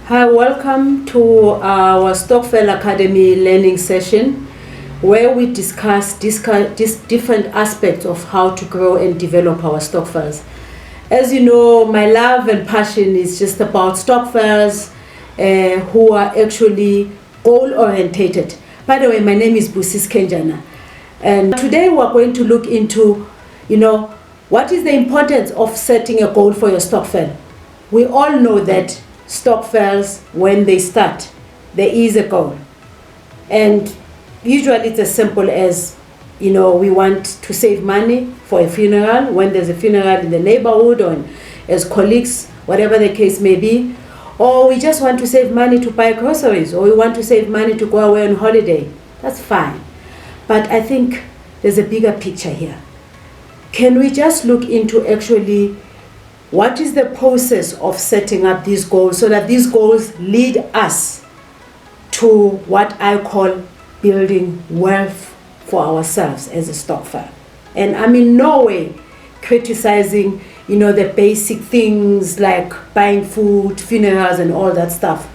Hi, welcome to our Stokvel Academy learning session where we discuss different aspects of how to grow and develop our Stokvels. As you know, my love and passion is just about Stokvels who are actually goal-orientated. By the way, my name is Busis Kenjana, and today we're going to look into, what is the importance of setting a goal for your Stokvel. We all know that Stokvels, when they start, there is a goal, and usually it's as simple as, we want to save money for a funeral, when there's a funeral in the neighborhood, or as colleagues, whatever the case may be, or we just want to save money to buy groceries, or we want to save money to go away on holiday. That's fine, but I think there's a bigger picture here. Can we just look into actually what is the process of setting up these goals so that these goals lead us to what I call building wealth for ourselves as a Stokvel? And I'm in no way criticizing, the basic things like buying food, funerals, and all that stuff.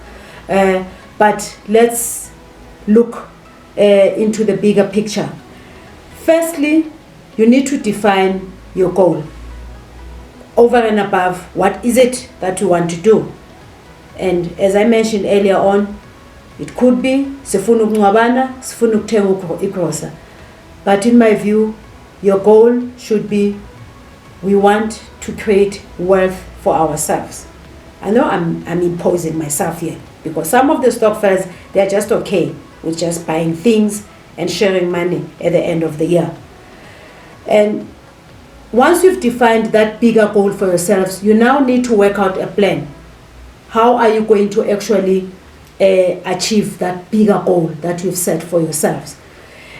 But let's look into the bigger picture. Firstly, you need to define your goal. Over and above, what is it that you want to do? And as I mentioned earlier on, it could be sifuna ukungcwabana, sifuna ukuthenga igrosa. But in my view, your goal should be, we want to create wealth for ourselves. I know I'm imposing myself here, because some of the Stokvels, they're just okay with just buying things and sharing money at the end of the year. And once you've defined that bigger goal for yourselves, you now need to work out a plan. How are you going to actually achieve that bigger goal that you've set for yourselves?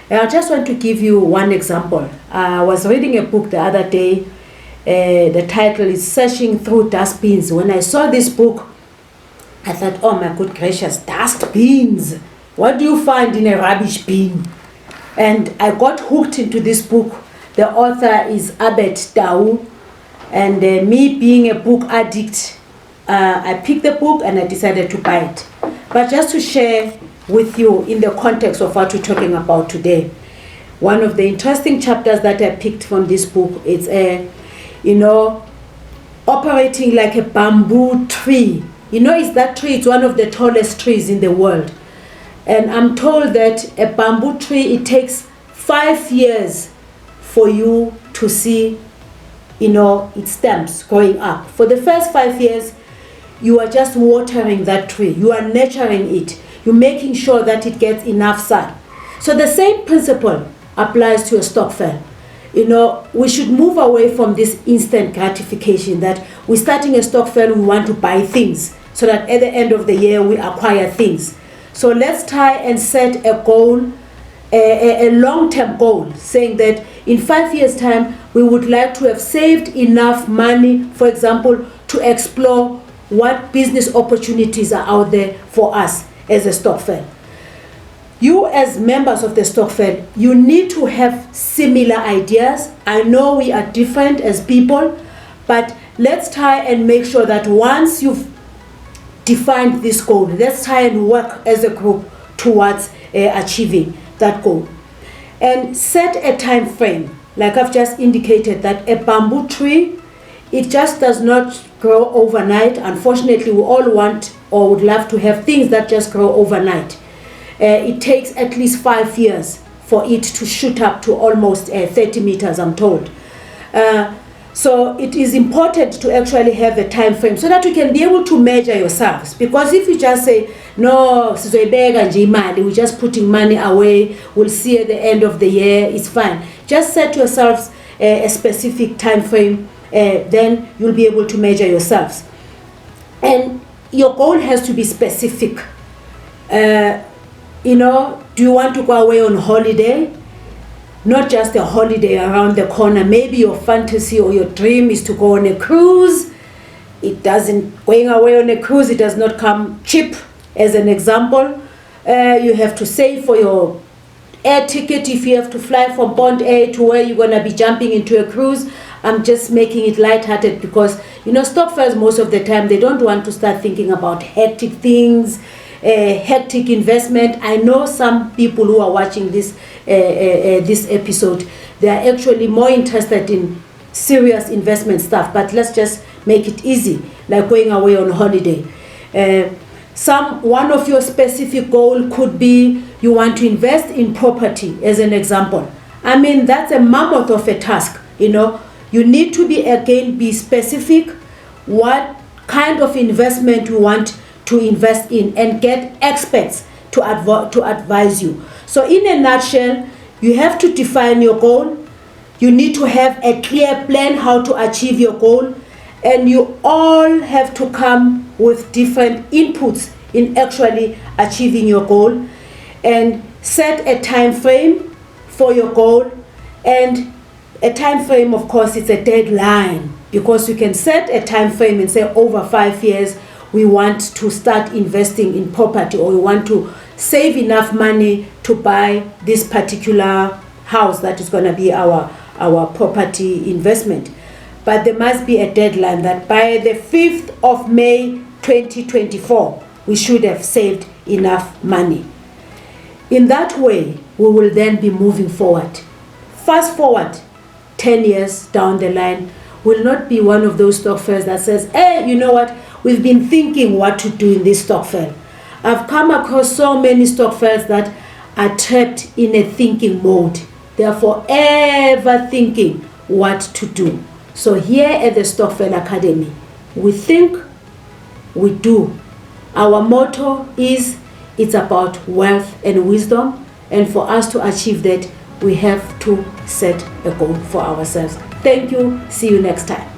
And I just want to give you one example. I was reading a book the other day. The title is Searching Through Dustbins. When I saw this book, I thought, oh my good gracious, dustbins. What do you find in a rubbish bin? And I got hooked into this book. The author is Abet Tau, and me being a book addict, I picked the book and I decided to buy it. But just to share with you in the context of what we're talking about today, one of the interesting chapters that I picked from this book is, operating like a bamboo tree. Is that tree? It's one of the tallest trees in the world. And I'm told that a bamboo tree, it takes 5 years for you to see, its stems growing up. For the first 5 years, you are just watering that tree. You are nurturing it. You're making sure that it gets enough sun. So the same principle applies to a Stokvel. We should move away from this instant gratification that we're starting a Stokvel, we want to buy things so that at the end of the year we acquire things. So let's try and set a goal, a long-term goal, saying that in 5 years' time, we would like to have saved enough money, for example, to explore what business opportunities are out there for us as a Stokvel. You as members of the Stokvel, you need to have similar ideas. I know we are different as people, but let's try and make sure that once you've defined this goal, let's try and work as a group towards achieving that goal. And set a time frame, like I've just indicated, that a bamboo tree, it just does not grow overnight. Unfortunately, we all want or would love to have things that just grow overnight. It takes at least 5 years for it to shoot up to almost 30 meters, I'm told. So it is important to actually have a time frame so that you can be able to measure yourselves. Because if you just say, no, we're just putting money away, we'll see at the end of the year, it's fine. Just set yourselves a specific time frame, then you'll be able to measure yourselves. And your goal has to be specific. Do you want to go away on holiday? Not just a holiday around the corner. Maybe your fantasy or your dream is to go on a cruise. Going away on a cruise, it does not come cheap. As an example, you have to save for your air ticket if you have to fly from point A to where you're going to be jumping into a cruise. I'm just making it lighthearted because, Stokvels most of the time, they don't want to start thinking about hectic things, hectic investment. I know some people who are watching this episode, they are actually more interested in serious investment stuff, but let's just make it easy, like going away on holiday. One of your specific goal could be you want to invest in property, as an example. I mean, that's a mammoth of a task. You need to be specific what kind of investment you want to invest in and get experts to advise you. So in a nutshell, you have to define your goal. You need to have a clear plan how to achieve your goal, and you all have to come with different inputs in actually achieving your goal, and set a time frame for your goal. And a time frame, of course, it's a deadline, because you can set a time frame and say over 5 years we want to start investing in property, or we want to save enough money to buy this particular house that is going to be our property investment. But there must be a deadline that by the 5th of May 2024 we should have saved enough money. In that way, we will then be moving forward. Fast forward 10 years down the line, will not be one of those Stokvels that says, hey, you know what, we've been thinking what to do in this Stokvel. I've come across so many Stokvels that are trapped in a thinking mode. They are forever thinking what to do. So here at the Stokvel Academy, we think, we do. Our motto is, it's about wealth and wisdom. And for us to achieve that, we have to set a goal for ourselves. Thank you. See you next time.